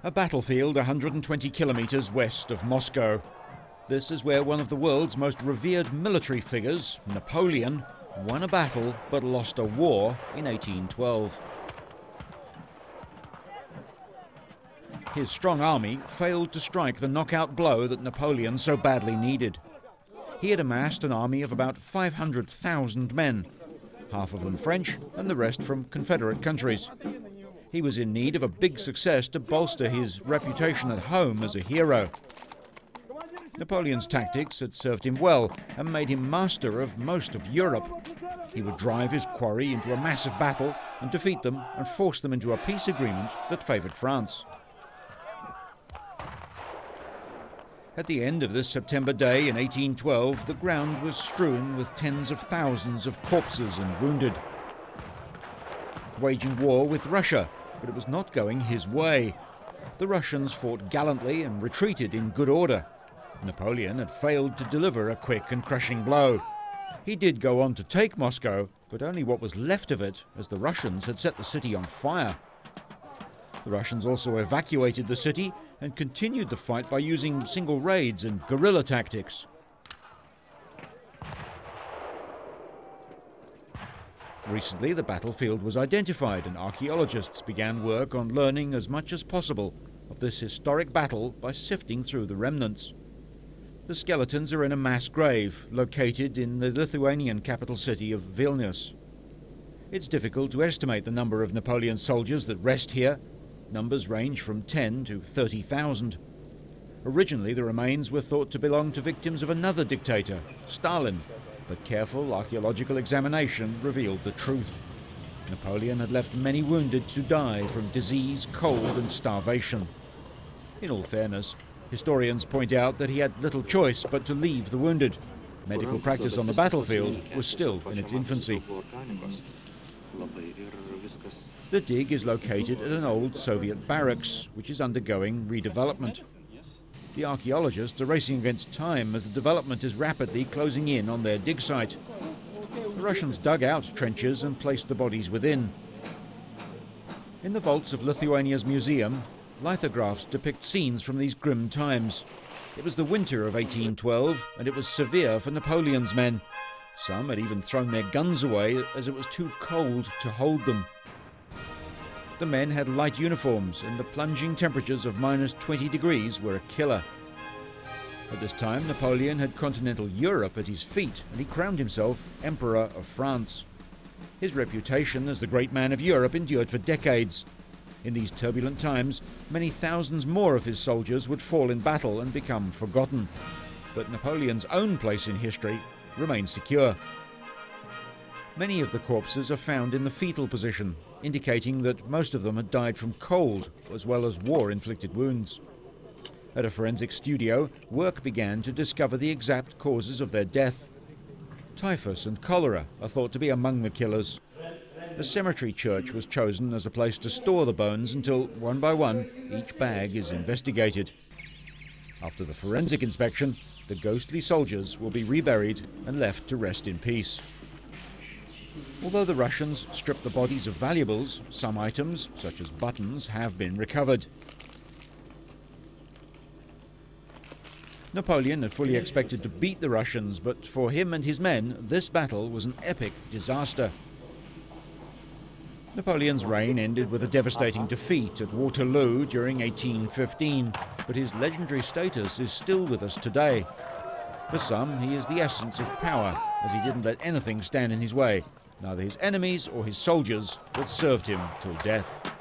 A battlefield 120 kilometers west of Moscow. This is where one of the world's most revered military figures, Napoleon, won a battle but lost a war in 1812. His strong army failed to strike the knockout blow that Napoleon so badly needed. He had amassed an army of about 500,000 men, half of them French and the rest from Confederate countries. He was in need of a big success to bolster his reputation at home as a hero. Napoleon's tactics had served him well and made him master of most of Europe. He would drive his quarry into a massive battle and defeat them and force them into a peace agreement that favoured France. At the end of this September day in 1812, the ground was strewn with tens of thousands of corpses and wounded. Waging war with Russia, but it was not going his way. The Russians fought gallantly and retreated in good order. Napoleon had failed to deliver a quick and crushing blow. He did go on to take Moscow, but only what was left of it, as the Russians had set the city on fire. The Russians also evacuated the city and continued the fight by using single raids and guerrilla tactics. Recently, the battlefield was identified and archaeologists began work on learning as much as possible of this historic battle by sifting through the remnants. The skeletons are in a mass grave located in the Lithuanian capital city of Vilnius. It's difficult to estimate the number of Napoleon's soldiers that rest here. Numbers range from 10 to 30,000. Originally, the remains were thought to belong to victims of another dictator, Stalin, but careful archaeological examination revealed the truth. Napoleon had left many wounded to die from disease, cold and starvation. In all fairness, historians point out that he had little choice but to leave the wounded. Medical practice on the battlefield was still in its infancy. The dig is located at an old Soviet barracks, which is undergoing redevelopment. The archaeologists are racing against time as the development is rapidly closing in on their dig site. The Russians dug out trenches and placed the bodies within. In the vaults of Lithuania's museum, lithographs depict scenes from these grim times. It was the winter of 1812, and it was severe for Napoleon's men. Some had even thrown their guns away as it was too cold to hold them. The men had light uniforms, and the plunging temperatures of -20 degrees were a killer. At this time, Napoleon had continental Europe at his feet, and he crowned himself Emperor of France. His reputation as the great man of Europe endured for decades. In these turbulent times, many thousands more of his soldiers would fall in battle and become forgotten. But Napoleon's own place in history remains secure. Many of the corpses are found in the fetal position, indicating that most of them had died from cold as well as war-inflicted wounds. At a forensic studio, work began to discover the exact causes of their death. Typhus and cholera are thought to be among the killers. A cemetery church was chosen as a place to store the bones until, one by one, each bag is investigated. After the forensic inspection, the ghostly soldiers will be reburied and left to rest in peace. Although the Russians stripped the bodies of valuables, some items, such as buttons, have been recovered. Napoleon had fully expected to beat the Russians, but for him and his men, this battle was an epic disaster. Napoleon's reign ended with a devastating defeat at Waterloo during 1815, but his legendary status is still with us today. For some, he is the essence of power, as he didn't let anything stand in his way, neither his enemies or his soldiers, but served him till death.